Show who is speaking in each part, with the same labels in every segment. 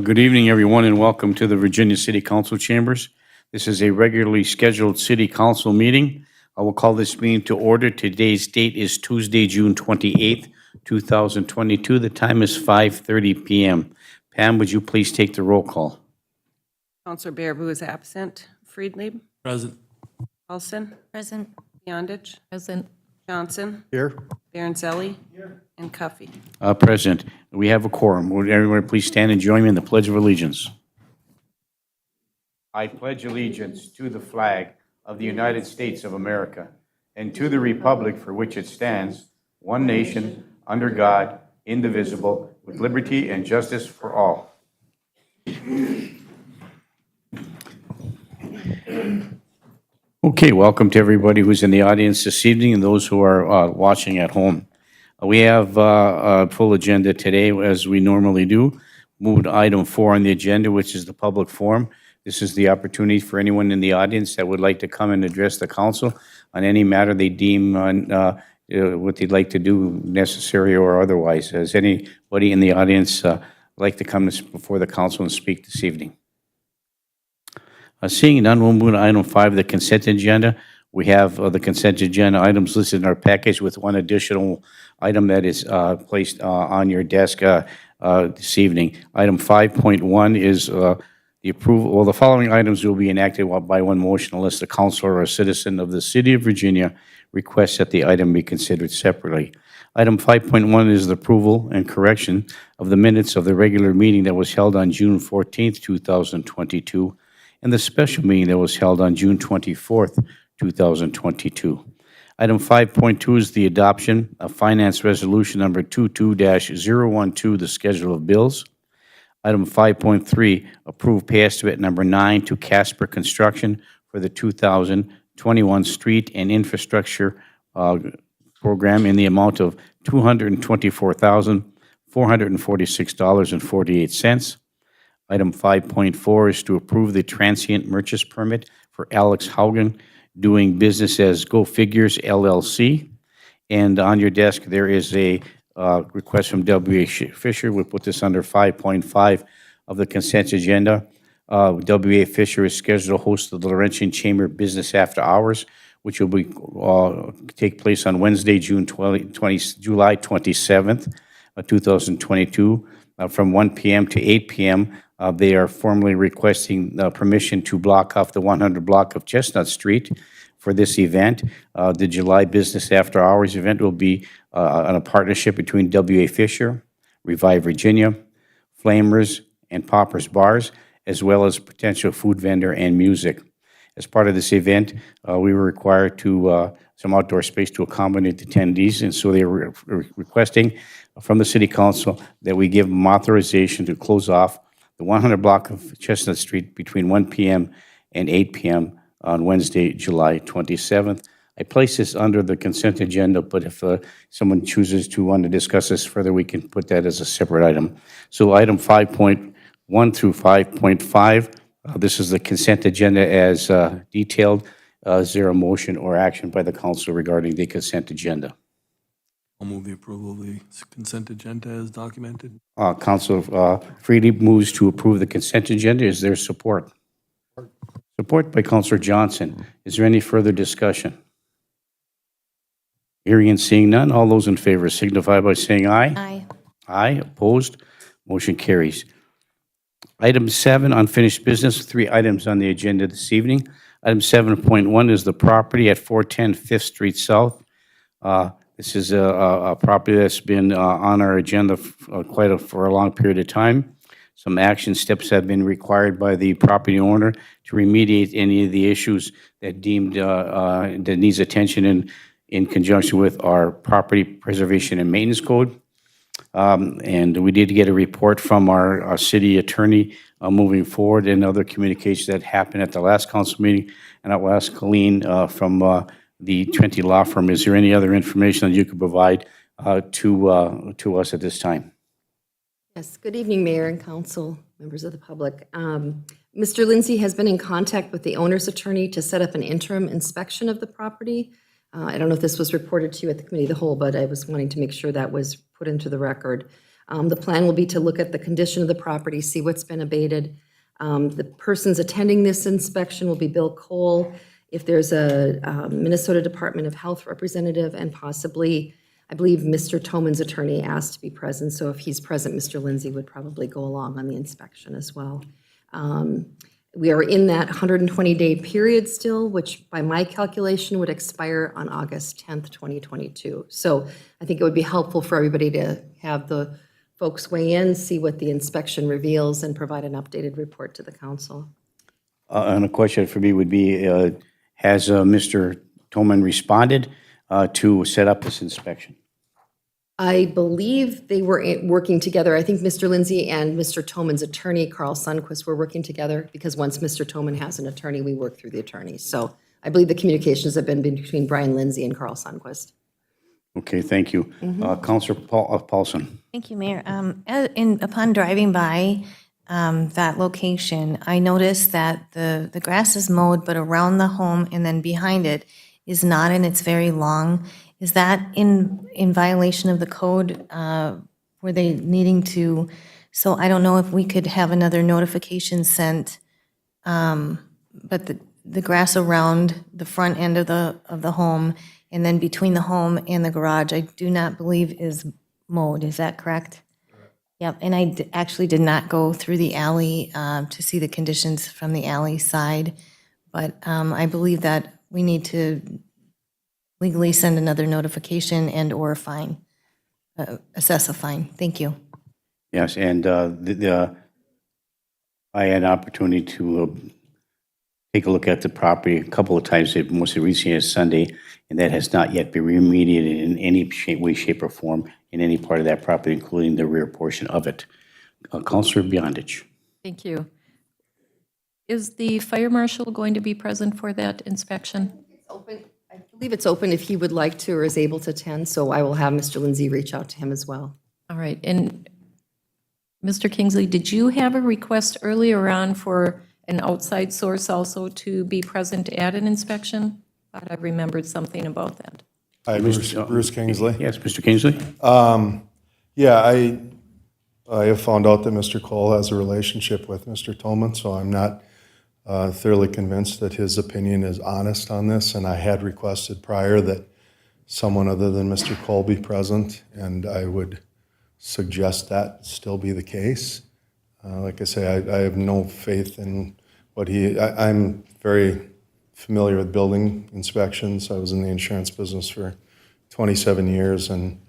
Speaker 1: Good evening, everyone, and welcome to the Virginia City Council Chambers. This is a regularly scheduled City Council meeting. I will call this meeting to order. Today's date is Tuesday, June 28th, 2022. The time is 5:30 p.m. Pam, would you please take the roll call?
Speaker 2: Councilor Bearbu is absent. Friedlieb?
Speaker 3: Present.
Speaker 2: Paulson?
Speaker 4: Present.
Speaker 2: Beyondich?
Speaker 4: Present.
Speaker 2: Johnson?
Speaker 3: Here.
Speaker 2: Baranzelli? And Cuffey.
Speaker 1: Present. We have a quorum. Would everyone please stand and join me in the Pledge of Allegiance? I pledge allegiance to the flag of the United States of America and to the republic for which it stands, one nation, under God, indivisible, with liberty and justice for all. Okay, welcome to everybody who's in the audience this evening and those who are watching at home. We have a full agenda today, as we normally do. Move to item 4 on the agenda, which is the public forum. This is the opportunity for anyone in the audience that would like to come and address the council on any matter they deem what they'd like to do, necessary or otherwise. Does anybody in the audience like to come before the council and speak this evening? Seeing none, we'll move to item 5, the consent agenda. We have the consent agenda items listed in our package with one additional item that is placed on your desk this evening. Item 5.1 is the approval. Well, the following items will be enacted by one motion unless the councilor or a citizen of the City of Virginia requests that the item be considered separately. Item 5.1 is the approval and correction of the minutes of the regular meeting that was held on June 14th, 2022, and the special meeting that was held on June 24th, 2022. Item 5.2 is the adoption of Finance Resolution Number 22-012, the schedule of bills. Item 5.3, approve pay estimate number 9 to Casper Construction for the 2021 Street and Infrastructure Program in the amount of $224,446.48. Item 5.4 is to approve the transient merchant permit for Alex Haugen, doing business as Go Figures LLC. And on your desk, there is a request from W.A. Fisher. We'll put this under 5.5 of the consent agenda. W.A. Fisher is scheduled to host the Laurentian Chamber Business After Hours, which will be take place on Wednesday, July 27th, 2022, from 1 p.m. to 8 p.m. They are formally requesting permission to block off the 100 block of Chestnut Street for this event. The July Business After Hours event will be on a partnership between W.A. Fisher, Revive Virginia, Flamers, and Poppers Bars, as well as potential food vendor and music. As part of this event, we were required to some outdoor space to accommodate attendees, and so they were requesting from the City Council that we give them authorization to close off the 100 block of Chestnut Street between 1 p.m. and 8 p.m. on Wednesday, July 27th. I place this under the consent agenda, but if someone chooses to want to discuss this further, we can put that as a separate item. So item 5.1 through 5.5, this is the consent agenda as detailed. Is there a motion or action by the council regarding the consent agenda?
Speaker 3: I'll move the approval of the consent agenda as documented.
Speaker 1: Councilor Freely moves to approve the consent agenda. Is there support? Support by Councilor Johnson. Is there any further discussion? Hearing and seeing none, all those in favor signify by saying aye.
Speaker 4: Aye.
Speaker 1: Aye. Opposed? Motion carries. Item 7, unfinished business, 3 items on the agenda this evening. Item 7.1 is the property at 410 5th Street South. This is a property that's been on our agenda for a long period of time. Some action steps have been required by the property owner to remediate any of the issues that deemed that needs attention in conjunction with our property preservation and maintenance code. And we did get a report from our city attorney moving forward, and other communications that happened at the last council meeting. And I will ask Colleen from the Trenti Law Firm, is there any other information that you could provide to us at this time?
Speaker 4: Yes, good evening, Mayor and Council, members of the public. Mr. Lindsay has been in contact with the owner's attorney to set up an interim inspection of the property. I don't know if this was reported to you at the Committee of the Whole, but I was wanting to make sure that was put into the record. The plan will be to look at the condition of the property, see what's been abated. The persons attending this inspection will be Bill Cole, if there's a Minnesota Department of Health representative, and possibly, I believe, Mr. Toman's attorney asked to be present, so if he's present, Mr. Lindsay would probably go along on the inspection as well. We are in that 120-day period still, which by my calculation would expire on August 10th, 2022. So I think it would be helpful for everybody to have the folks weigh in, see what the inspection reveals, and provide an updated report to the council.
Speaker 1: And a question for me would be, has Mr. Toman responded to set up this inspection?
Speaker 4: I believe they were working together. I think Mr. Lindsay and Mr. Toman's attorney, Carl Sundquist, were working together, because once Mr. Toman has an attorney, we work through the attorney. So I believe the communications have been between Brian Lindsay and Carl Sundquist.
Speaker 1: Okay, thank you. Counselor Paulson.
Speaker 5: Thank you, Mayor. Upon driving by that location, I noticed that the grass is mowed, but around the home and then behind it is not, and it's very long. Is that in violation of the code? Were they needing to, so I don't know if we could have another notification sent, but the grass around the front end of the home and then between the home and the garage, I do not believe is mowed. Is that correct? Yep, and I actually did not go through the alley to see the conditions from the alley side, but I believe that we need to legally send another notification and/or fine, assess a fine. Thank you.
Speaker 1: Yes, and I had an opportunity to take a look at the property a couple of times, mostly recently as Sunday, and that has not yet been remediated in any way, shape, or form in any part of that property, including the rear portion of it. Councilor Beyondich.
Speaker 2: Thank you. Is the fire marshal going to be present for that inspection?
Speaker 4: Open. I believe it's open if he would like to or is able to attend, so I will have Mr. Lindsay reach out to him as well.
Speaker 2: All right, and Mr. Kingsley, did you have a request earlier on for an outside source also to be present at an inspection? Thought I remembered something about that.
Speaker 6: Hi, Bruce Kingsley.
Speaker 1: Yes, Mr. Kingsley?
Speaker 6: Yeah, I have found out that Mr. Cole has a relationship with Mr. Tolman, so I'm not thoroughly convinced that his opinion is honest on this, and I had requested prior that someone other than Mr. Cole be present, and I would suggest that still be the case. Like I say, I have no faith in what I'm very familiar with building inspections. I was in the insurance business for 27 years, and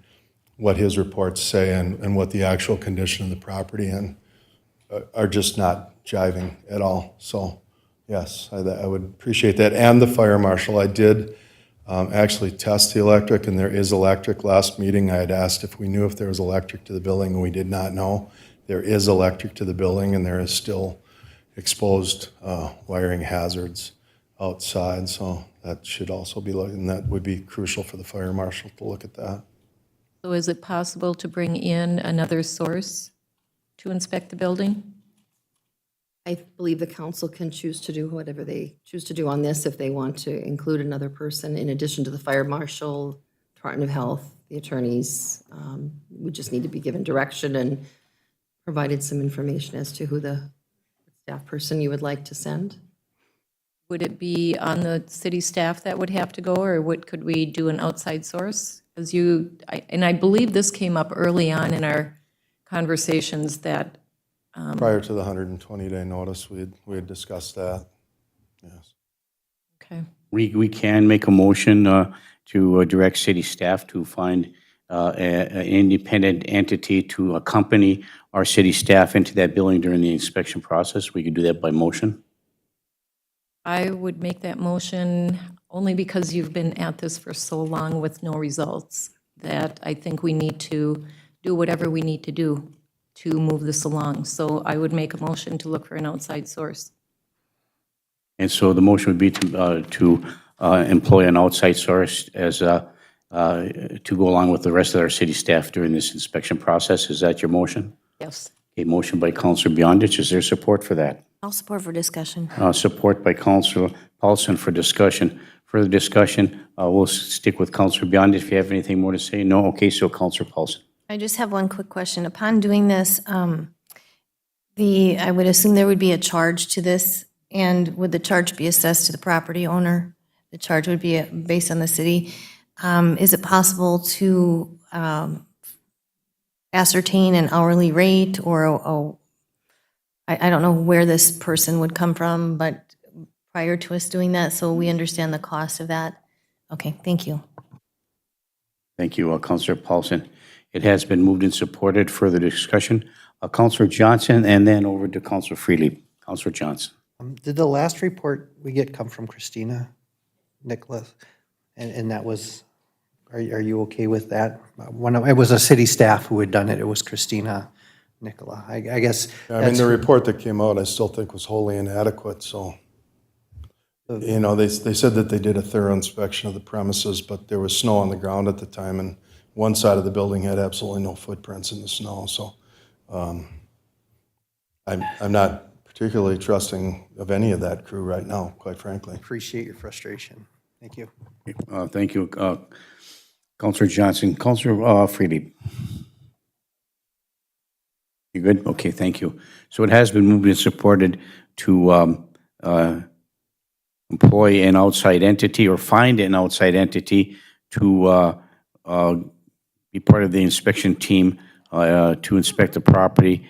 Speaker 6: what his reports say and what the actual condition of the property and are just not jiving at all. So, yes, I would appreciate that. And the fire marshal, I did actually test the electric, and there is electric. Last meeting, I had asked if we knew if there was electric to the building, and we did not know. There is electric to the building, and there is still exposed wiring hazards outside, so that should also be looked, and that would be crucial for the fire marshal to look at that.
Speaker 2: So is it possible to bring in another source to inspect the building?
Speaker 4: I believe the council can choose to do whatever they choose to do on this, if they want to include another person in addition to the fire marshal, Department of Health, the attorneys. We just need to be given direction and provided some information as to who the staff person you would like to send.
Speaker 2: Would it be on the city staff that would have to go, or could we do an outside source? Because I believe this came up early on in our conversations that.
Speaker 6: Prior to the 120-day notice, we had discussed that, yes.
Speaker 2: Okay.
Speaker 1: We can make a motion to direct city staff to find an independent entity to accompany our city staff into that building during the inspection process. We could do that by motion.
Speaker 2: I would make that motion only because you've been at this for so long with no results, that I think we need to do whatever we need to do to move this along. So I would make a motion to look for an outside source.
Speaker 1: And so the motion would be to employ an outside source as to go along with the rest of our city staff during this inspection process. Is that your motion?
Speaker 2: Yes.
Speaker 1: A motion by Councilor Beyondich. Is there support for that?
Speaker 5: I'll support for discussion.
Speaker 1: Support by Councilor Paulson for discussion. Further discussion, we'll stick with Councilor Beyondich. If you have anything more to say, no? Okay, so Councilor Paulson.
Speaker 5: I just have one quick question. Upon doing this, I would assume there would be a charge to this, and would the charge be assessed to the property owner? The charge would be based on the city. Is it possible to ascertain an hourly rate or I don't know where this person would come from, but prior to us doing that, so we understand the cost of that? Okay, thank you.
Speaker 1: Thank you, Councilor Paulson. It has been moved and supported. Further discussion? Councilor Johnson, and then over to Councilor Freely. Councilor Johnson.
Speaker 7: Did the last report we get come from Christina Nicholas? And that was, are you okay with that? It was a city staff who had done it. It was Christina Nicola. I guess.
Speaker 6: I mean, the report that came out, I still think was wholly inadequate, so. You know, they said that they did a thorough inspection of the premises, but there was snow on the ground at the time, and one side of the building had absolutely no footprints in the snow, so. I'm not particularly trusting of any of that crew right now, quite frankly.
Speaker 7: Appreciate your frustration. Thank you.
Speaker 1: Thank you, Councilor Johnson. Councilor Freely. You good? Okay, thank you. So it has been moved and supported to employ an outside entity or find an outside entity to be part of the inspection team to inspect the property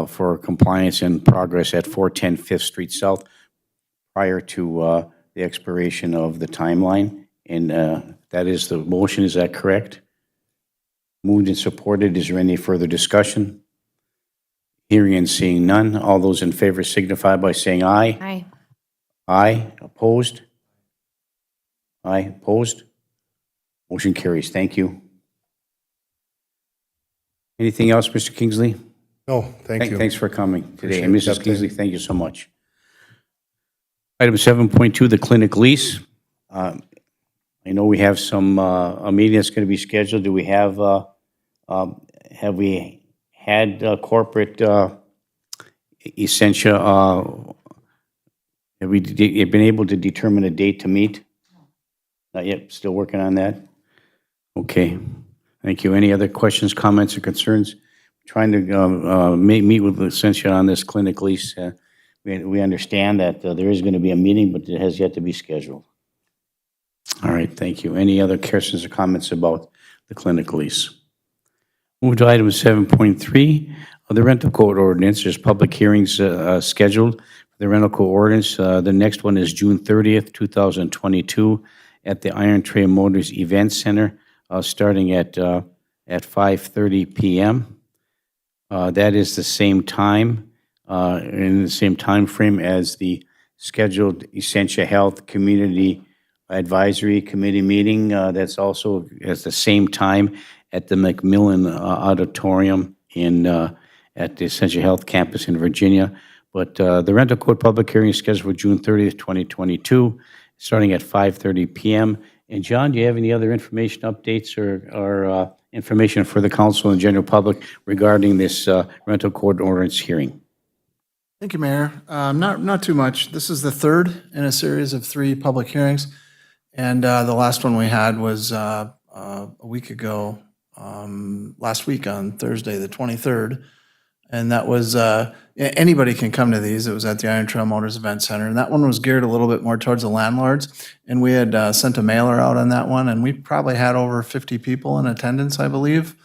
Speaker 1: for compliance and progress at 410 5th Street South prior to the expiration of the timeline. And that is the motion, is that correct? Moved and supported. Is there any further discussion? Hearing and seeing none. All those in favor signify by saying aye.
Speaker 5: Aye.
Speaker 1: Aye. Opposed? Aye. Opposed? Motion carries. Thank you. Anything else, Mr. Kingsley?
Speaker 6: No, thank you.
Speaker 1: Thanks for coming today.
Speaker 6: Appreciate
Speaker 1: And
Speaker 6: the
Speaker 1: Mrs.
Speaker 6: update.
Speaker 1: Kingsley, thank you so much. Item 7.2, the clinic lease. I know we have some, a meeting that's going to be scheduled. Do we have we had corporate Essentia, have we been able to determine a date to meet? Not yet, still working on that? Okay, thank you. Any other questions, comments, or concerns? Trying to meet with Essentia on this clinic lease. We understand that there is going to be a meeting, but it has yet to be scheduled. All right, thank you. Any other questions or comments about the clinic lease? Move to item 7.3, the rental code ordinance. There's public hearings scheduled for the rental code ordinance. The next one is June 30th, 2022 at the Iron Trail Motors Event Center, starting at 5:30 p.m. That is the same time, in the same time frame as the scheduled Essentia Health Community Advisory Committee meeting. That's also at the same time at the McMillan Auditorium at the Essentia Health Campus in Virginia. But the rental code public hearing is scheduled for June 30th, 2022, starting at 5:30 p.m. And John, do you have any other information updates or information for the council and general public regarding this rental code ordinance hearing?
Speaker 8: Thank you, Mayor. Not too much. This is the third in a series of 3 public hearings, and the last one we had was a week ago, last week on Thursday, the 23rd, and that was anybody can come to these. It was at the Iron Trail Motors Event Center, and that one was geared a little bit more towards the landlords, and we had sent a mailer out on that one, and we probably had over 50 people in attendance, I believe.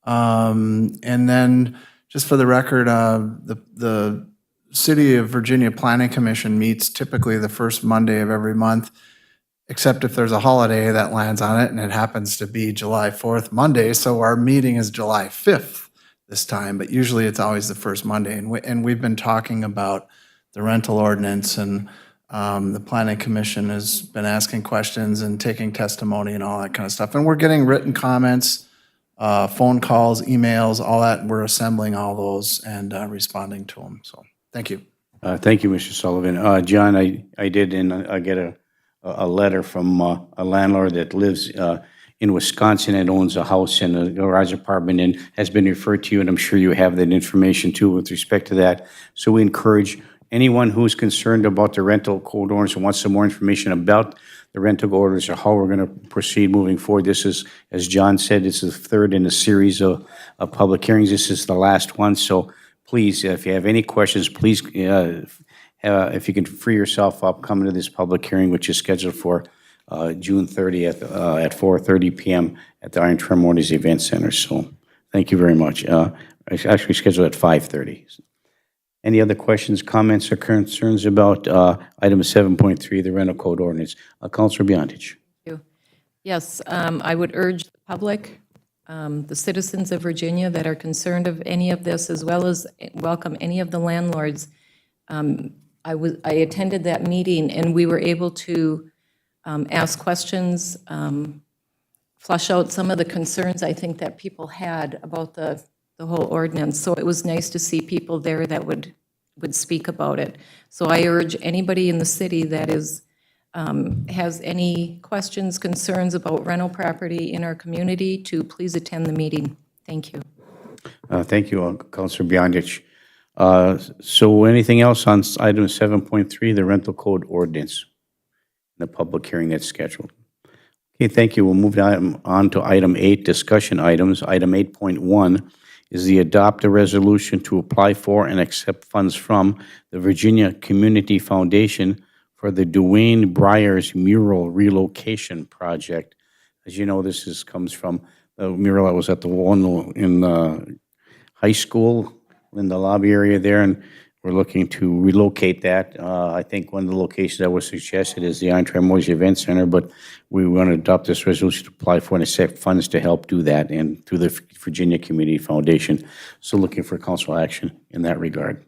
Speaker 8: And then, just for the record, the City of Virginia Planning Commission meets typically the first Monday of every month, except if there's a holiday that lands on it, and it happens to be July 4th Monday, so our meeting is July 5th this time, but usually it's always the first Monday. And we've been talking about the rental ordinance, and the Planning Commission has been asking questions and taking testimony and all that kind of stuff. And we're getting written comments, phone calls, emails, all that. We're assembling all those and responding to them. So thank you.
Speaker 1: Thank you, Mr. Sullivan. John, I did, and I get a letter from a landlord that lives in Wisconsin and owns a house and a garage apartment and has been referred to you, and I'm sure you have that information too with respect to that. So we encourage Anyone who's concerned about the rental code ordinance and wants some more information about the rental code ordinance or how we're going to proceed moving forward, this is, as John said, this is the third in a series of public hearings. This is the last one, so please, if you have any questions, please, if you can free yourself up, come to this public hearing, which is scheduled for June 30th at 4:30 p.m. at the Iron Tremornis Event Center. So thank you very much. It's actually scheduled at 5:30. Any other questions, comments, or concerns about item 7.3, the rental code ordinance? Councilor Beyondich.
Speaker 2: Yes, I would urge the public, the citizens of Virginia that are concerned of any of this, as well as welcome any of the landlords. I attended that meeting, and we were able to ask questions, flush out some of the concerns I think that people had about the whole ordinance. So it was nice to see people there that would speak about it. So I urge anybody in the city that is has any questions, concerns about rental property in our community to please attend the meeting. Thank you.
Speaker 1: Thank you, Councilor Beyondich. So anything else on item 7.3, the rental code ordinance, the public hearing that's scheduled? Okay, thank you. We'll move on to item 8, discussion items. Item 8.1 is the adopt a resolution to apply for and accept funds from the Virginia Community Foundation for the Duane Briers mural relocation project. As you know, this comes from the mural that was at the one in the high school in the lobby area there, and we're looking to relocate that. I think one of the locations that was suggested is the Iron Tremornis Event Center, but we want to adopt this resolution to apply for and accept funds to help do that, and through the Virginia Community Foundation. So looking for council action in that regard.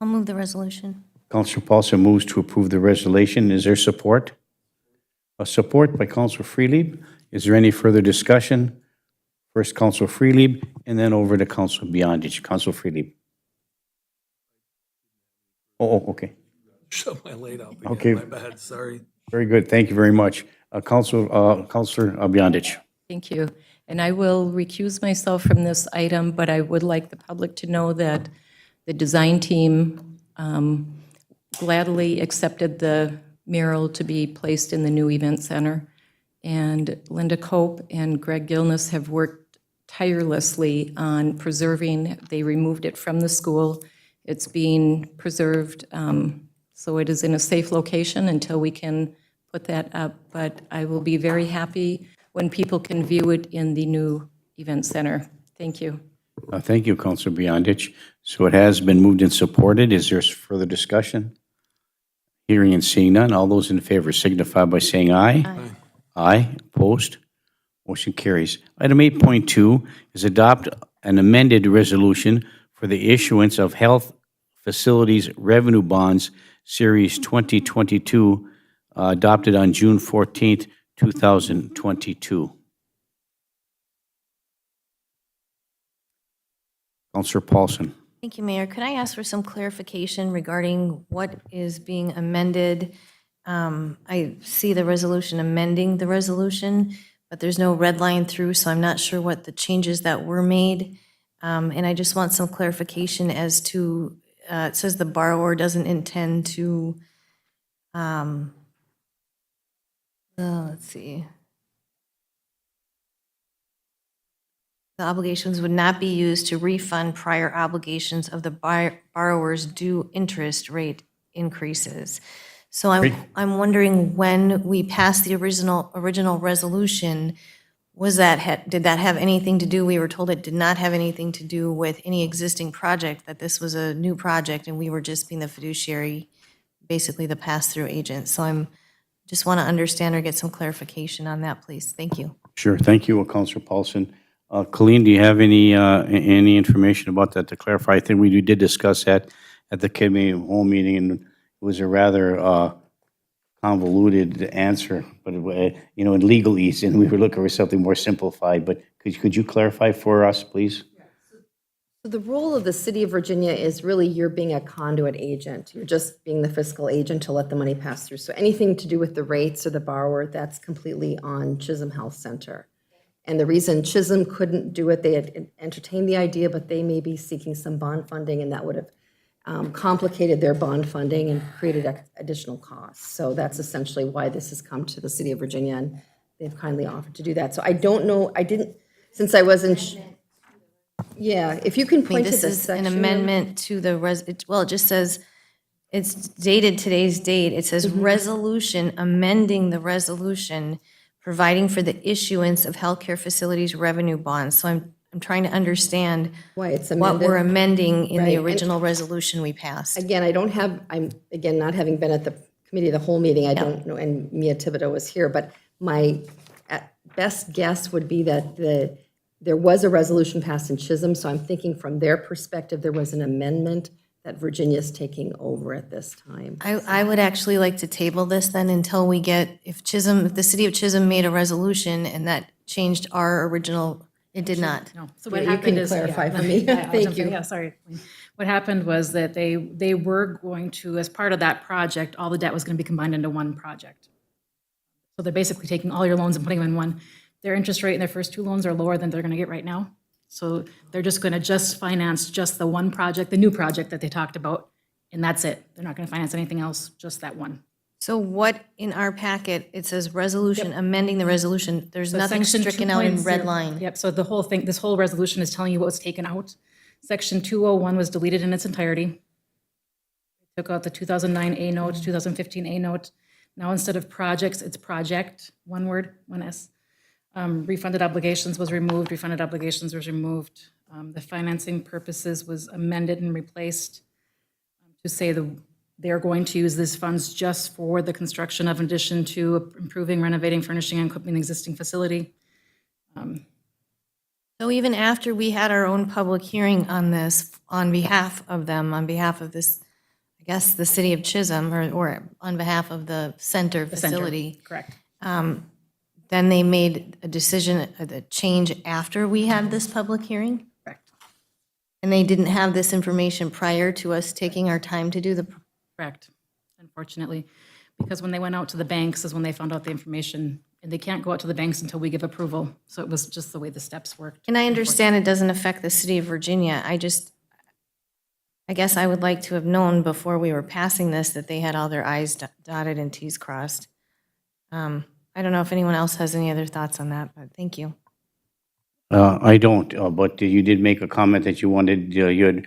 Speaker 5: I'll move the resolution.
Speaker 1: Councilor Paulson moves to approve the resolution. Is there support? A support by Councilor Freelieb. Is there any further discussion? First, Councilor Freelieb, and then over to Councilor Beyondich. Councilor Freelieb. Oh, okay.
Speaker 3: Shut my light up again.
Speaker 1: Okay.
Speaker 3: My bad, sorry.
Speaker 1: Very good. Thank you very much. Councilor Beyondich.
Speaker 2: Thank you. And I will recuse myself from this item, but I would like the public to know that the design team gladly accepted the mural to be placed in the new event center. And Linda Cope and Greg Gilness have worked tirelessly on preserving. They removed it from the school. It's being preserved, so it is in a safe location until we can put that up. But I will be very happy when people can view it in the new event center. Thank you.
Speaker 1: Thank you, Councilor Beyondich. So it has been moved and supported. Is there further discussion? Hearing and seeing none. All those in favor signify by saying aye. Aye. Aye. Opposed? Motion carries. Item 8.2 is adopt an amended resolution for the issuance of health facilities revenue bonds, Series 2022, adopted on June 14th, 2022. Councilor Paulson.
Speaker 5: Thank you, Mayor. Could I ask for some clarification regarding what is being amended? I see the resolution amending the resolution, but there's no red line through, so I'm not sure what the changes that were made. And I just want some clarification as to, it says the borrower doesn't intend to, let's see. The obligations would not be used to refund prior obligations of the borrower's due interest rate increases. So I'm wondering, when we passed the original resolution, did that have anything to do? We were told it did not have anything to do with any existing project, that this was a new project and we were just being the fiduciary, basically the pass-through agent. So just want to understand or get some clarification on that, please. Thank you.
Speaker 1: Sure. Thank you, Councilor Paulson. Colleen, do you have any information about that to clarify? I think we did discuss that at the committee whole meeting, and it was a rather convoluted answer, but in legalese, and we were looking for something more simplified. But could you clarify for us, please?
Speaker 4: So the role of the city of Virginia is really you're being a conduit agent. You're just being the fiscal agent to let the money pass through. So anything to do with the rates or the borrower, that's completely on Chisholm Health Center. And the reason Chisholm couldn't do it, they had entertained the idea, but they may be seeking some bond funding, and that would have complicated their bond funding and created additional costs. So that's essentially why this has come to the city of Virginia, and they've kindly offered to do that. So I don't know, I didn't, since I wasn't, yeah, if you can
Speaker 5: I mean,
Speaker 4: point to
Speaker 5: this
Speaker 4: the
Speaker 5: is an
Speaker 4: section.
Speaker 5: amendment to the well, it just says, it's dated today's date. It says resolution amending the resolution providing for the issuance of healthcare facilities revenue bonds. So I'm trying to understand
Speaker 4: Why it's
Speaker 5: what we're
Speaker 4: amended.
Speaker 5: amending in
Speaker 4: Right,
Speaker 5: the
Speaker 4: and-
Speaker 5: original resolution we passed.
Speaker 4: Again, I'm, again, not having been at the committee of the whole meeting, I don't know, and Mia Thibodeau was here, but my best guess would be that there was a resolution passed in Chisholm, so I'm thinking from their perspective, there was an amendment that Virginia's taking over at this time.
Speaker 5: I would actually like to table this then until we get, if the city of Chisholm made a resolution and that changed our original, it did not.
Speaker 9: No. So
Speaker 4: Yeah,
Speaker 9: what
Speaker 4: you
Speaker 9: happened
Speaker 4: can
Speaker 9: is.
Speaker 4: clarify
Speaker 9: yeah,
Speaker 4: for me.
Speaker 9: I'll
Speaker 4: Thank
Speaker 9: jump in.
Speaker 4: you.
Speaker 9: Yeah, sorry. What happened was that they were going to, as part of that project, all the debt was going to be combined into one project. So they're basically taking all your loans and putting them in one. Their interest rate in their first two loans are lower than they're going to get right now. So they're just going to just finance just the one project, the new project that they talked about, and that's it. They're not going to finance anything else, just that one.
Speaker 5: So what in our packet, it says resolution, amending the resolution, there's
Speaker 9: So
Speaker 5: nothing
Speaker 9: section
Speaker 5: stricken out in red
Speaker 9: 2.0
Speaker 5: line.
Speaker 9: Yep, so the whole thing, this whole resolution is telling you what was taken out. Section 201 was deleted in its entirety. Took out the 2009 A note, 2015 A note. Now instead of projects, it's project, one word, one S. Refunded obligations was removed, refunded obligations was removed. The financing purposes was amended and replaced to say they're going to use these funds just for the construction of, in addition to improving, renovating, furnishing, and equipping the existing facility.
Speaker 5: So even after we had our own public hearing on this, on behalf of them, on behalf of this, I guess, the city of Chisholm, or on behalf of the center
Speaker 9: The center,
Speaker 5: facility,
Speaker 9: correct.
Speaker 5: then they made a decision, a change after we had this public hearing?
Speaker 9: Correct.
Speaker 5: And they didn't have this information prior to us taking our time to do the,
Speaker 9: Correct, unfortunately, because when they went out to the banks is when they found out the information, and they can't go out to the banks until we give approval. So it was just the way the steps worked.
Speaker 5: and I understand it doesn't affect the city of Virginia. I guess I would like to have known before we were passing this that they had all their i's dotted and t's crossed. I don't know if anyone else has any other thoughts on that, but thank you.
Speaker 1: I don't, but you did make a comment that you wanted, you had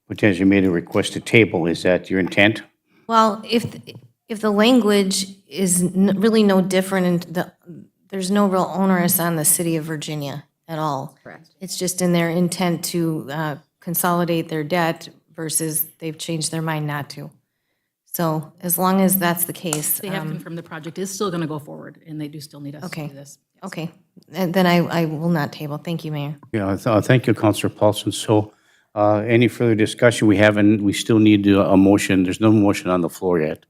Speaker 1: potentially made a request to table. Is that your intent?
Speaker 5: Well, if the language is really no different, and there's no real onerous on the city of Virginia at all.
Speaker 4: Correct.
Speaker 5: It's just in their intent to consolidate their debt versus they've changed their mind not to. So as long as that's the case,
Speaker 9: They have confirmed the project is still going to go forward, and they do still need us to
Speaker 5: Okay.
Speaker 9: do this.
Speaker 5: okay, and then I will not table. Thank you, Mayor.
Speaker 1: Yeah, thank you, Councilor Paulson. So any further discussion? We still need a motion. There's no motion on the floor yet.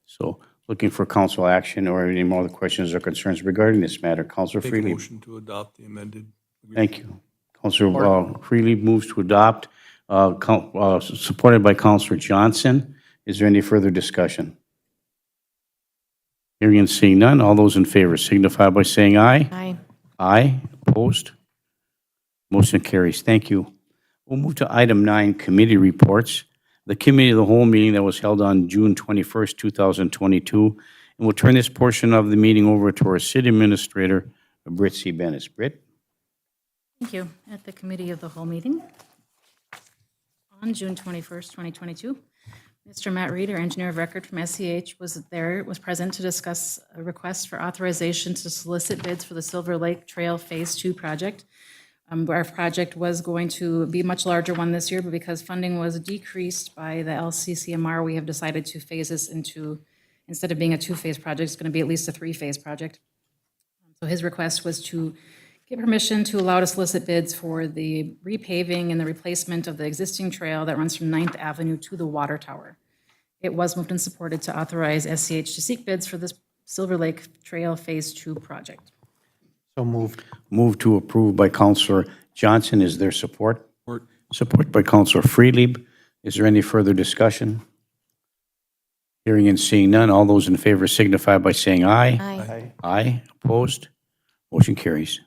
Speaker 1: So looking for council action or any more questions or concerns regarding this matter. Councilor
Speaker 3: Make a
Speaker 1: Freely.
Speaker 3: motion to adopt the amended agreement.
Speaker 1: Thank you. Councilor Freely moves to adopt, supported by Councilor Johnson. Is there any further discussion? Hearing and seeing none, all those in favor signify by saying aye.
Speaker 5: Aye.
Speaker 1: Aye. Opposed? Motion carries. Thank you. We'll move to item 9, committee reports. The committee of the whole meeting that was held on June 21st, 2022. And we'll turn this portion of the meeting over to our city administrator, Britt C. Bennis. Britt?
Speaker 9: Thank you. At the committee of the whole meeting on June 21st, 2022, Mr. Matt Reed, our engineer of record from SEH, was present to discuss a request for authorization to solicit bids for the Silver Lake Trail Phase 2 project. Our project was going to be a much larger one this year, but because funding was decreased by the LCCMR, we have decided to phase this into, instead of being a 2-phase project, it's going to be at least a 3-phase project. So his request was to get permission to allow to solicit bids for the repaving and the replacement of the existing trail that runs from 9th Avenue to the water tower. It was moved and supported to authorize SCH to seek bids for this Silver Lake Trail Phase 2 project.
Speaker 7: So moved.
Speaker 1: Move to approve by Councilor Johnson. Is there support?
Speaker 3: Support.
Speaker 1: Support by Councilor Freelieb. Is there any further discussion? Hearing and seeing none, all those in favor signify by saying aye.
Speaker 5: Aye.
Speaker 1: Aye. Opposed? Motion carries.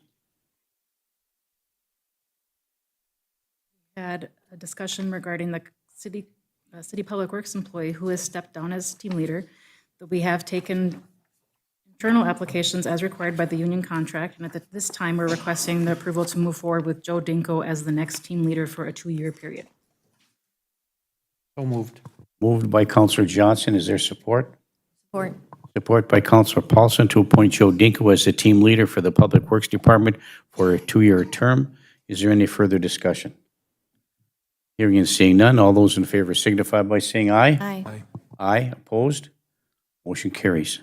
Speaker 9: Had a discussion regarding the city a city public works employee who has stepped down as team leader, that we have taken internal applications as required by the union contract, and at this time, we're requesting the approval to move forward with Joe Dinko as the next team leader for a 2-year period.
Speaker 7: So moved.
Speaker 1: Moved by Counselor Johnson. Is there support?
Speaker 5: Support.
Speaker 1: Support by Counselor Paulson to appoint Joe Dinko as the team leader for the Public Works Department for a 2-year term. Is there any further discussion? Hearing and seeing none, all those in favor signify by saying aye.
Speaker 5: Aye.
Speaker 1: Aye. Opposed? Motion carries.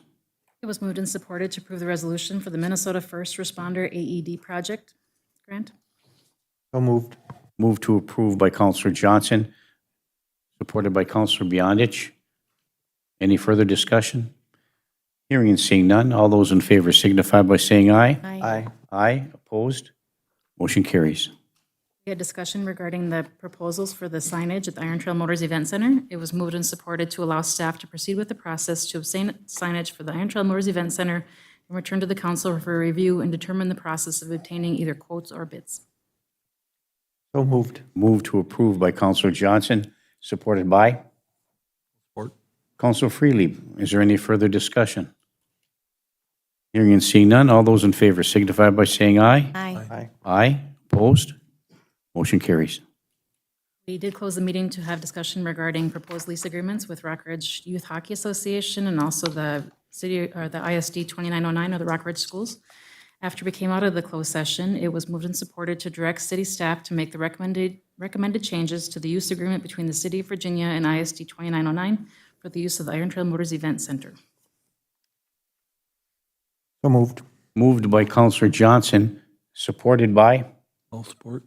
Speaker 9: It was moved and supported to approve the resolution for the Minnesota First Responder AED project grant.
Speaker 7: So moved.
Speaker 1: Moved to approve by Counselor Johnson, supported by Counselor Beyondich. Any further discussion? Hearing and seeing none, all those in favor signify by saying aye.
Speaker 7: Aye.
Speaker 1: Aye. Opposed? Motion carries.
Speaker 9: We had discussion regarding the proposals for the signage at the Iron Trail Motors Event Center. It was moved and supported to allow staff to proceed with the process to obtain signage for the Iron Trail Motors Event Center and return to the council for a review and determine the process of obtaining either quotes or bids.
Speaker 7: So moved.
Speaker 1: Moved to approve by Counselor Johnson, supported by
Speaker 3: Support.
Speaker 1: Counselor Freely. Is there any further discussion? Hearing and seeing none, all those in favor signify by saying aye.
Speaker 5: Aye.
Speaker 7: Aye.
Speaker 1: Aye. Opposed? Motion carries.
Speaker 9: We did close the meeting to have discussion regarding proposed lease agreements with Rock Ridge Youth Hockey Association and also the city, or the ISD 2909 or the Rock Ridge Schools. After we came out of the closed session, it was moved and supported to direct city staff to make the recommended changes to the use agreement between the City of Virginia and ISD 2909 for the use of the Iron Trail Motors Event Center.
Speaker 7: So moved.
Speaker 1: Moved by Counselor Johnson, supported by
Speaker 3: All support.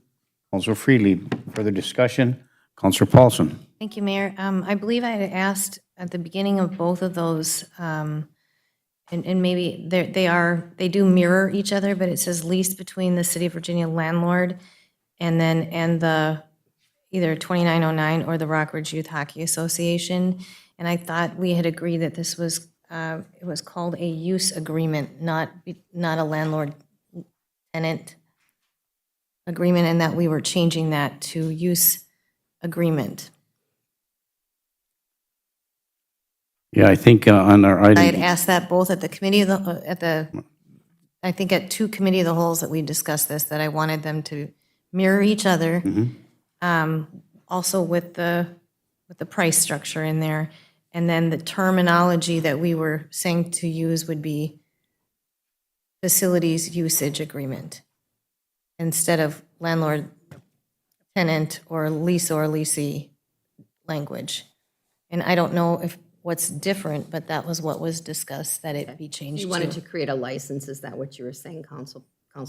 Speaker 1: Counselor Freely. Further discussion? Counselor Paulson.
Speaker 5: Thank you, Mayor. I believe I had asked at the beginning of both of those, and maybe they do mirror each other, but it says lease between the City of Virginia landlord and the either 2909 or the Rock Ridge Youth Hockey Association. And I thought we had agreed that this was, it was called a use agreement, not a landlord-tenant agreement, and that we were changing that to use agreement.
Speaker 1: Yeah, I think on our
Speaker 5: I had
Speaker 1: item,
Speaker 5: asked that both at the committee of the, I think at 2 committee of the wholes that we discussed this, that I wanted them to mirror each other. Also with the price structure in there. And then the terminology that we were saying to use would be facilities usage agreement instead of landlord, tenant, or leasee language. And I don't know if what's different, but that was what was discussed, that it be changed
Speaker 4: You wanted
Speaker 5: to
Speaker 4: to create a license, is that what you were saying, Counselor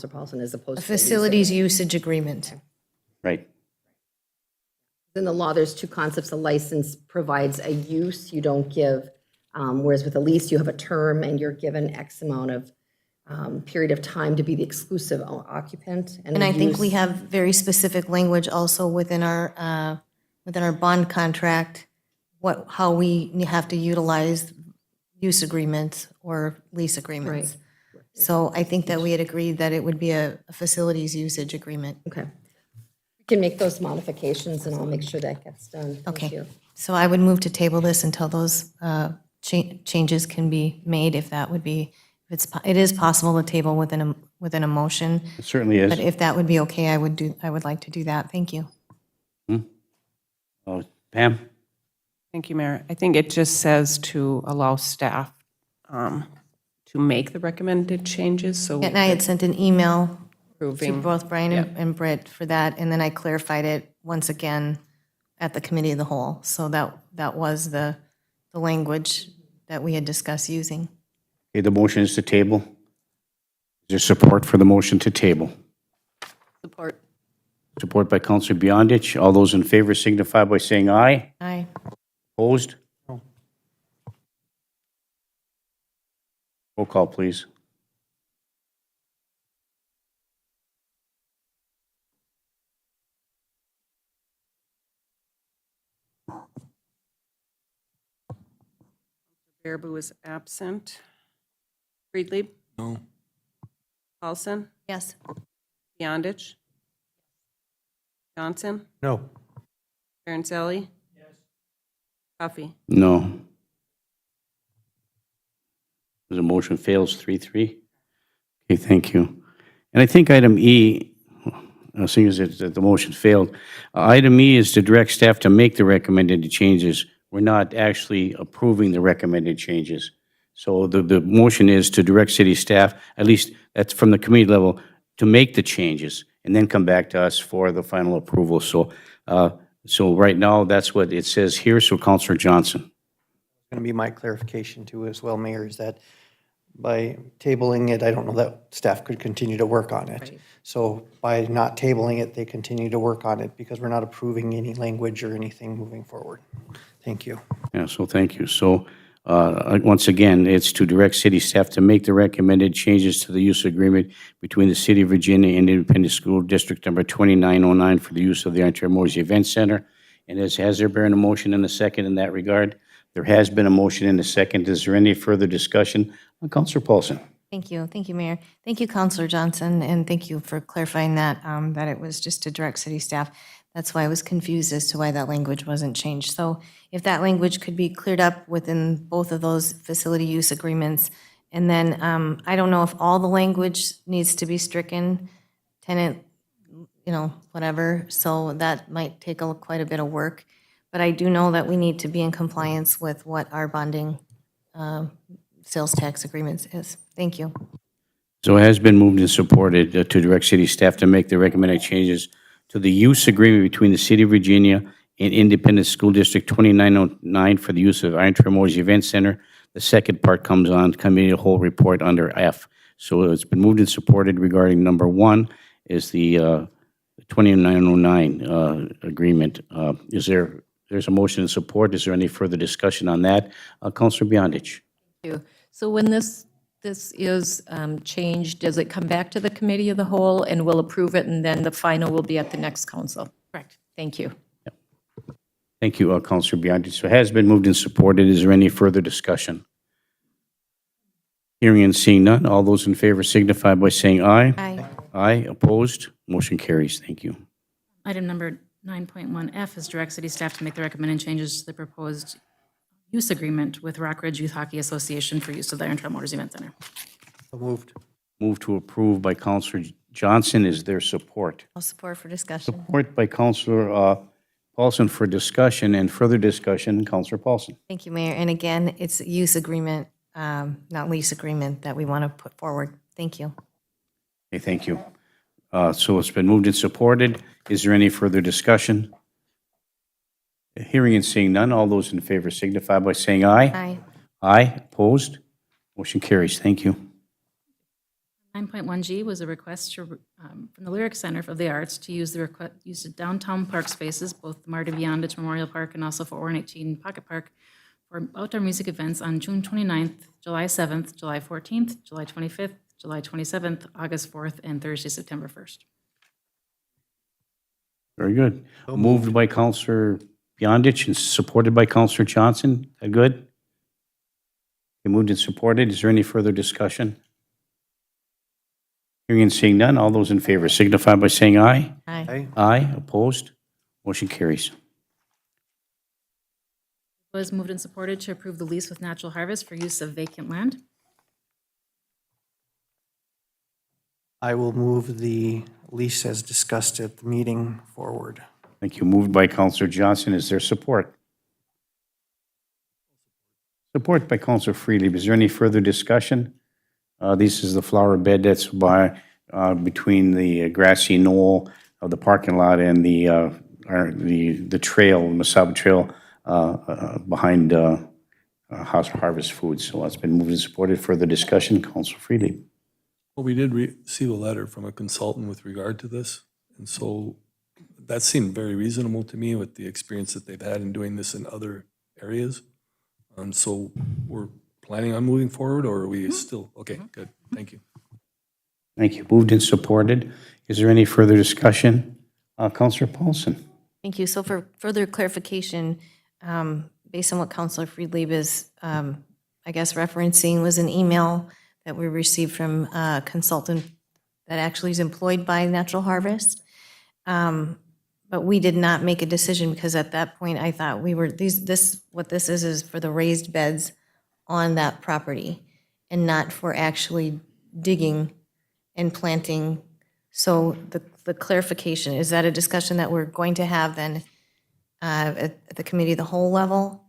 Speaker 4: Paulson, as opposed
Speaker 5: a
Speaker 4: to? a lease
Speaker 5: facilities usage agreement.
Speaker 1: right.
Speaker 4: In the law, there's 2 concepts. A license provides a use, you don't give, whereas with a lease, you have a term and you're given X amount of period of time to be the exclusive occupant.
Speaker 5: And I think we have very specific language also within our bond contract, how we have to utilize use agreements or lease agreements. So I think that we had agreed that it would be a facilities usage agreement.
Speaker 4: Okay. We can make those modifications and I'll make sure that gets done. Thank
Speaker 5: Okay.
Speaker 4: you.
Speaker 5: So I would move to table this until those changes can be made, if that would be, it is possible to table within a motion.
Speaker 1: It certainly is.
Speaker 5: But if that would be okay, I would like to do that. Thank you.
Speaker 1: Pam?
Speaker 10: Thank you, Mayor. I think it just says to allow staff to make the recommended changes, so
Speaker 5: And I had sent an email to
Speaker 10: approving.
Speaker 5: both Brian and Brett for that, and then I clarified it once again at the committee of the whole. So that was the language that we had discussed using.
Speaker 1: Okay, the motion is to table. Is there support for the motion to table?
Speaker 10: Support.
Speaker 1: Support by Counselor Beyondich. All those in favor signify by saying aye.
Speaker 5: Aye.
Speaker 1: Opposed? Roll call, please.
Speaker 10: Baraboo is absent. Friedlieb?
Speaker 3: No.
Speaker 10: Paulson?
Speaker 5: Yes.
Speaker 10: Beyondich? Johnson?
Speaker 7: No.
Speaker 10: Aaron Sally? Yes. Huffy.
Speaker 1: No. The motion fails 3-3. Okay, thank you. And I think item E, seeing as the motion failed, item E is to direct staff to make the recommended changes. We're not actually approving the recommended changes. So the motion is to direct city staff, at least that's from the committee level, to make the changes and then come back to us for the final approval. So, so right now, that's what it says here. So Councilor Johnson.
Speaker 7: Going to be my clarification too as well, Mayor, is that by tabling it, I don't know that staff could continue to work on it. So by not tabling it, they continue to work on it because we're not approving any language or anything moving forward. Thank you.
Speaker 1: Yeah, so thank you. So, once again, it's to direct city staff to make the recommended changes to the use agreement between the City of Virginia and Independent School District Number 2909 for the use of the Ontario Mosey Event Center. And has there been a motion and a second in that regard? There has been a motion and a second. Is there any further discussion? Councilor Paulson.
Speaker 5: Thank you. Thank you, Mayor. Thank you, Counselor Johnson, and thank you for clarifying that, that it was just to direct city staff. That's why I was confused as to why that language wasn't changed. So if that language could be cleared up within both of those facility use agreements, and then I don't know if all the language needs to be stricken, tenant, whatever, so that might take quite a bit of work. But I do know that we need to be in compliance with what our bonding sales tax agreements is. Thank you.
Speaker 1: So it has been moved and supported to direct city staff to make the recommended changes to the use agreement between the City of Virginia and Independent School District 2909 for the use of Iron Trail Mosey Event Center. The second part comes on committee of the whole report under F. So it's been moved and supported regarding number one is the 2909 agreement. There's a motion and support. Is there any further discussion on that? Councilor Beyondich.
Speaker 2: Thank you. So when this is changed, does it come back to the committee of the whole and we'll approve it and then the final will be at the next council?
Speaker 9: Correct.
Speaker 2: Thank you.
Speaker 1: Thank you, Councilor Beyondich. So it has been moved and supported. Is there any further discussion? Hearing and seeing none, all those in favor signify by saying aye.
Speaker 5: Aye.
Speaker 1: Aye, opposed? Motion carries. Thank you.
Speaker 9: Item number 9.1F is direct city staff to make the recommended changes to the proposed use agreement with Rock Ridge Youth Hockey Association for use of the Iron Trail Motors Event Center.
Speaker 7: So moved.
Speaker 1: Move to approve by Councilor Johnson. Is there support?
Speaker 5: I'll support for discussion.
Speaker 1: Support by Councilor Paulson for discussion and further discussion. Councilor Paulson.
Speaker 5: Thank you, Mayor. And again, it's a use agreement, not lease agreement, that we want to put forward. Thank you.
Speaker 1: Okay, thank you. So it's been moved and supported. Is there any further discussion? Hearing and seeing none, all those in favor signify by saying aye.
Speaker 5: Aye.
Speaker 1: Aye, opposed? Motion carries. Thank you.
Speaker 9: 9.1G was a request from the Lyric Center of the Arts to use the downtown park spaces, both the Marta Beyondich Memorial Park and also for 118 Pocket Park, for outdoor music events on June 29th, July 7th, July 14th, July 25th, July 27th, August 4th, and Thursday, September 1st.
Speaker 1: Very good. Moved by Councilor Beyondich and supported by Councilor Johnson. That good? Okay, moved and supported. Is there any further discussion? Hearing and seeing none, all those in favor signify by saying aye.
Speaker 5: Aye.
Speaker 7: Aye.
Speaker 1: Aye, opposed? Motion carries.
Speaker 9: Was moved and supported to approve the lease with Natural Harvest for use of vacant land.
Speaker 7: I will move the lease as discussed at the meeting forward.
Speaker 1: Thank you. Moved by Councilor Johnson. Is there support? Support by Councilor Freely. Is there any further discussion? This is the flower bed that's between the grassy knoll of the parking lot and the trail, Masaba Trail, behind House Harvest Foods. So that's been moved and supported. Further discussion, Councilor Freely.
Speaker 3: Well, we did receive a letter from a consultant with regard to this, and so that seemed very reasonable to me with the experience that they've had in doing this in other areas. So we're planning on moving forward, or are we still? Okay, good. Thank you.
Speaker 1: Thank you. Moved and supported. Is there any further discussion? Councilor Paulson.
Speaker 5: Thank you. So for further clarification, based on what Councilor Friedlieb is, I guess, referencing, was an email that we received from a consultant that actually is employed by Natural Harvest. But but we did not make a decision because at that point I thought we were, what this is for the raised beds on that property and not for actually digging and planting. So the clarification, is that a discussion that we're going to have then at the committee of the whole level?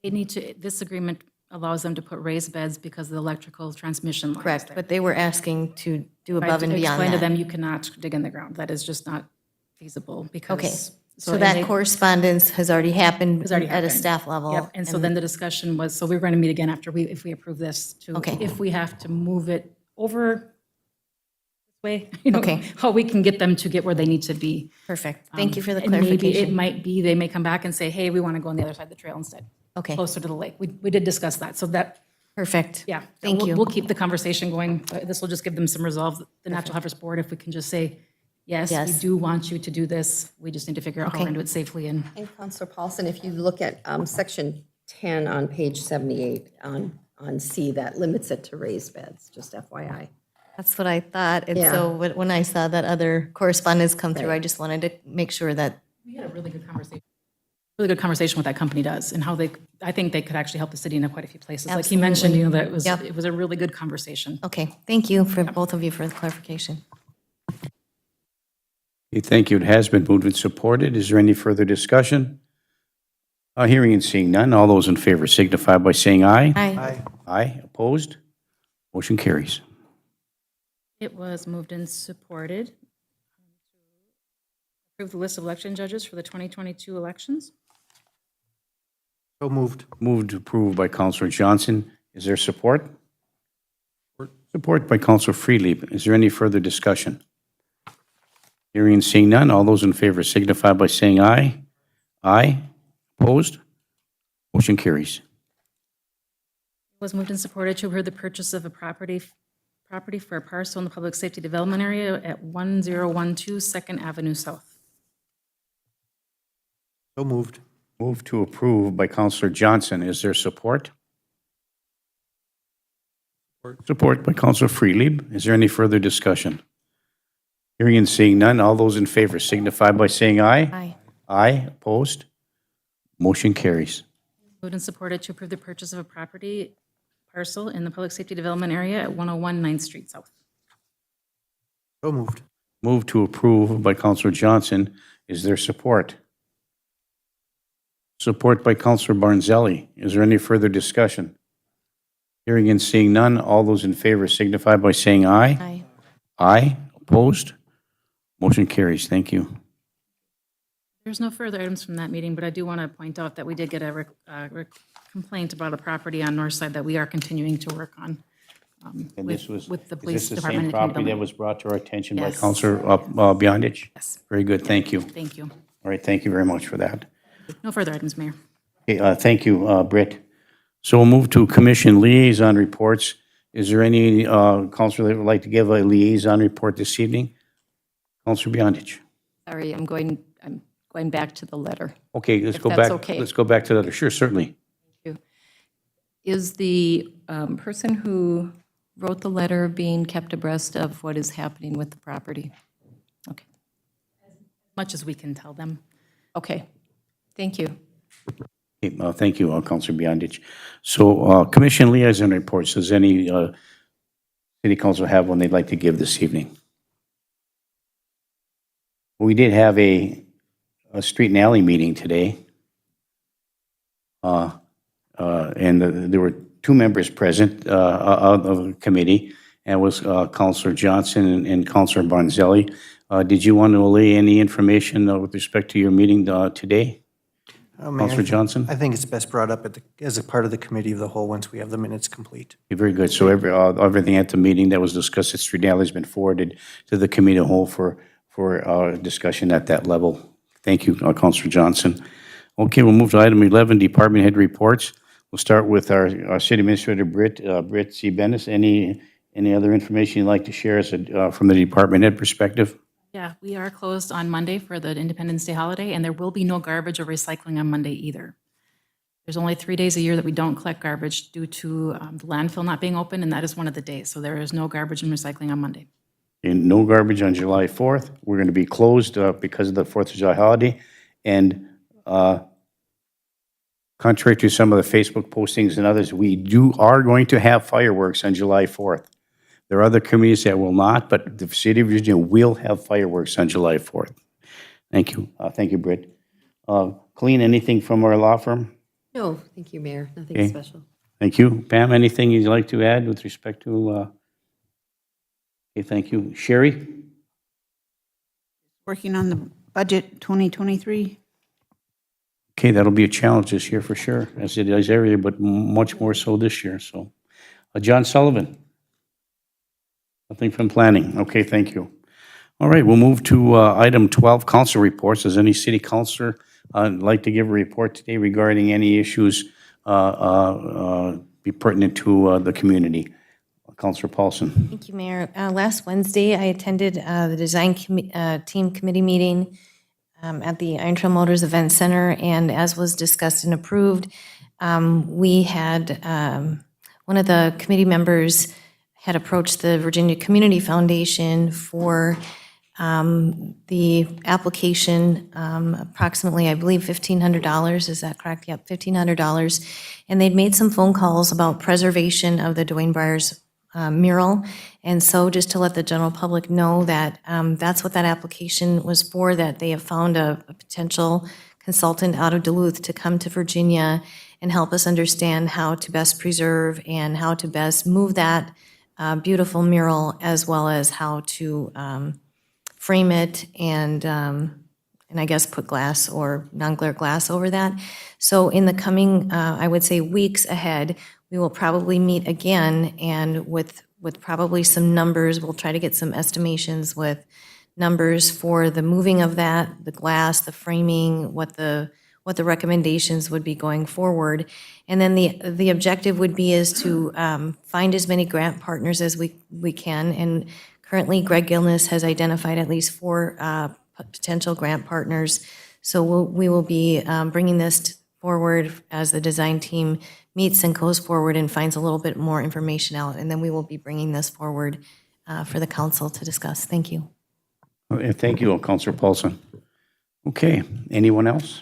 Speaker 9: They need to, this agreement allows them to put raised beds because of the electrical transmission lines.
Speaker 5: Correct,
Speaker 9: there.
Speaker 5: but they were asking to do above and
Speaker 9: I
Speaker 5: beyond
Speaker 9: explained to them,
Speaker 5: that.
Speaker 9: you cannot dig in the ground. That is just not feasible because.
Speaker 5: Okay, so
Speaker 9: and
Speaker 5: that
Speaker 9: they-
Speaker 5: correspondence has already happened
Speaker 9: Has already
Speaker 5: at a
Speaker 9: happened.
Speaker 5: staff level?
Speaker 9: Yep, and so then the discussion was, so we were going to meet again after if we approve this to,
Speaker 5: Okay.
Speaker 9: if we have to move it over this way, you know,
Speaker 5: Okay.
Speaker 9: how we can get them to get where they need to be.
Speaker 5: Perfect, thank you for the
Speaker 9: And maybe it
Speaker 5: clarification.
Speaker 9: might be, they may come back and say, hey, we want to go on the other side of the trail instead,
Speaker 5: Okay,
Speaker 9: closer to the lake. We did discuss that, so that,
Speaker 5: perfect.
Speaker 9: yeah.
Speaker 5: Thank
Speaker 9: we'll-
Speaker 5: you.
Speaker 9: We'll keep the conversation going. This will just give them some resolve. The Natural Helpers Board, if we can just say, yes, we
Speaker 5: Yes.
Speaker 9: do want you to do this. We just need to figure out how we're
Speaker 5: Okay.
Speaker 9: going to do it safely and.
Speaker 4: And Counselor Paulson, if you look at section 10 on page 78 on C, that limits it to raised beds, just FYI.
Speaker 5: That's what I thought, and
Speaker 4: Yeah.
Speaker 5: so when I saw that other correspondence come through, I just wanted to make sure that,
Speaker 9: We had a really good conversation. Really good conversation what that company does and how they, I think they could actually help the city in quite a few places. Like he mentioned, you know, that
Speaker 5: Yep.
Speaker 9: it was a really good conversation.
Speaker 5: okay, thank you for both of you for the clarification.
Speaker 1: Okay, thank you. It has been moved and supported. Is there any further discussion? Hearing and seeing none, all those in favor signify by saying aye.
Speaker 5: Aye.
Speaker 1: Aye, opposed? Motion carries.
Speaker 9: It was moved and supported. Approve the list of election judges for the 2022 elections.
Speaker 7: So moved.
Speaker 1: Moved to approve by Counselor Johnson. Is there support? Support by Counselor Freely. Is there any further discussion? Hearing and seeing none, all those in favor signify by saying aye. Aye, opposed? Motion carries.
Speaker 9: It was moved and supported to approve the purchase of a property for a parcel in the Public Safety Development Area at 1012 Second Avenue South.
Speaker 7: So moved.
Speaker 1: Moved to approve by Counselor Johnson. Is there support? Support by Counselor Freely. Is there any further discussion? Hearing and seeing none, all those in favor signify by saying aye.
Speaker 5: Aye.
Speaker 1: Aye, opposed? Motion carries.
Speaker 9: Moved and supported to approve the purchase of a property parcel in the Public Safety Development Area at 101 9th Street South.
Speaker 7: So moved.
Speaker 1: Moved to approve by Counselor Johnson. Is there support? Support by Counselor Barnzelli. Is there any further discussion? Hearing and seeing none, all those in favor signify by saying aye.
Speaker 5: Aye.
Speaker 1: Aye, opposed? Motion carries. Thank you.
Speaker 9: There's no further items from that meeting, but I do want to point out that we did get a complaint about a property on North Side that we are continuing to work on.
Speaker 1: And this was,
Speaker 9: with the
Speaker 1: is
Speaker 9: police
Speaker 1: this the
Speaker 9: department
Speaker 1: same
Speaker 9: and the
Speaker 1: property that
Speaker 9: community
Speaker 1: was brought to our attention by
Speaker 9: Yes.
Speaker 1: Counselor Beyondich?
Speaker 9: Yes.
Speaker 1: Very good, thank you.
Speaker 9: Thank you.
Speaker 1: All right, thank you very much for that.
Speaker 9: No further items, Mayor.
Speaker 1: Okay, thank you, Britt. So we'll move to Commission Liaison Reports. Is there any counselor that would like to give a liaison report this evening? Counselor Beyondich.
Speaker 2: Sorry, I'm going back to the letter.
Speaker 1: Okay, let's
Speaker 2: If
Speaker 1: go
Speaker 2: that's
Speaker 1: back.
Speaker 2: okay.
Speaker 1: Let's go back to that. Sure, certainly.
Speaker 2: Is the person who wrote the letter being kept abreast of what is happening with the property? Okay,
Speaker 9: Much as we can tell them.
Speaker 2: okay, thank you.
Speaker 1: Okay, thank you, Counselor Beyondich. So Commission Liaison Reports, does any city council have one they'd like to give this evening? We did have a street and alley meeting today. And there were two members present of the committee, and it was Counselor Johnson and Counselor Barnzelli. Did you want to relay any information with respect to your meeting today?
Speaker 7: Mayor,
Speaker 1: Counselor Johnson?
Speaker 7: I think it's best brought up as a part of the committee of the whole once we have the minutes complete.
Speaker 1: Okay, very good. So everything at the meeting that was discussed at street and alley has been forwarded to the committee of the whole for discussion at that level. Thank you, Counselor Johnson. Okay, we'll move to item 11, Department Head Reports. We'll start with our City Administrator, Britt C. Bennis. Any other information you'd like to share from the Department Head perspective?
Speaker 9: Yeah, we are closed on Monday for the Independence Day holiday, and there will be no garbage or recycling on Monday either. There's only 3 days a year that we don't collect garbage due to the landfill not being open, and that is one of the days. So there is no garbage and recycling on Monday.
Speaker 1: And no garbage on July 4th. We're going to be closed because of the 4th of July holiday. And contrary to some of the Facebook postings and others, we are going to have fireworks on July 4th. There are other communities that will not, but the city of Virginia will have fireworks on July 4th. Thank you. Thank you, Britt. Colleen, anything from our law firm?
Speaker 4: No, thank you, Mayor. Nothing
Speaker 1: Okay.
Speaker 4: special.
Speaker 1: Thank you. Pam, anything you'd like to add with respect to? Okay, thank you. Sherry?
Speaker 11: Working on the budget 2023.
Speaker 1: Okay, that'll be a challenge this year for sure, as it is every year, but much more so this year, so. John Sullivan? Nothing from planning. Okay, thank you. All right, we'll move to item 12, council reports. Does any city councilor like to give a report today regarding any issues be pertinent to the community? Councilor Paulson.
Speaker 5: Thank you, Mayor. Last Wednesday, I attended the design team committee meeting at the Iron Trail Motors Event Center, and as was discussed and approved, we had, one of the committee members had approached the Virginia Community Foundation for the application, approximately, I believe, $1,500. Is that correct? Yep, $1,500. And they'd made some phone calls about preservation of the Dwayne Briers mural. And so just to let the general public know that that's what that application was for, that they have found a potential consultant out of Duluth to come to Virginia and help us understand how to best preserve and how to best move that beautiful mural, as well as how to frame it and I guess put glass or non-glare glass over that. So in the coming, I would say, weeks ahead, we will probably meet again, and with probably some numbers, we'll try to get some estimations with numbers for the moving of that, the glass, the framing, what the recommendations would be going forward. And then the objective would be is to find as many grant partners as we can. And currently, Greg Gilness has identified at least 4 potential grant partners. So we will be bringing this forward as the design team meets and goes forward and finds a little bit more information out. And then we will be bringing this forward for the council to discuss. Thank you.
Speaker 1: Thank you, Councilor Paulson. Okay, anyone else?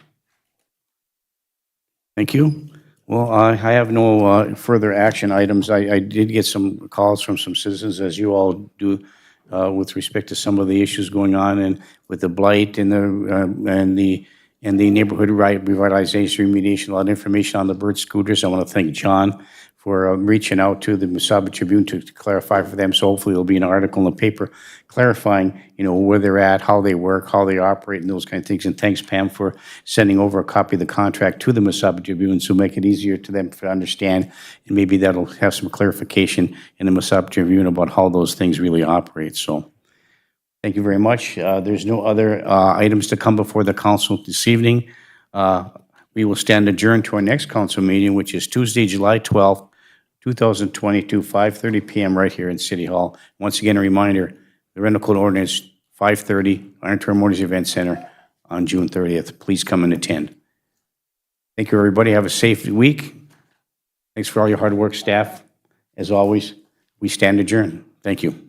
Speaker 1: Thank you. Well, I have no further action items. I did get some calls from some citizens, as you all do, with respect to some of the issues going on and with the blight and the neighborhood revitalization remediation. A lot of information on the bird scooters. I want to thank John for reaching out to the Mesaba Tribune to clarify for them. So hopefully there'll be an article in the paper clarifying, where they're at, how they work, how they operate, and those kind of things. And thanks, Pam, for sending over a copy of the contract to the Mesaba Tribune to make it easier to them to understand. And maybe that'll have some clarification in the Mesaba Tribune about how those things really operate. So thank you very much. There's no other items to come before the council this evening. We will stand adjourned to our next council meeting, which is Tuesday, July 12th, 2022, 5:30 p.m. right here in City Hall. Once again, a reminder, the rental code ordinance, 5:30, Iron Trail Motors Event Center on June 30th. Please come and attend. Thank you, everybody. Have a safe week. Thanks for all your hard work, staff. As always, we stand adjourned. Thank you.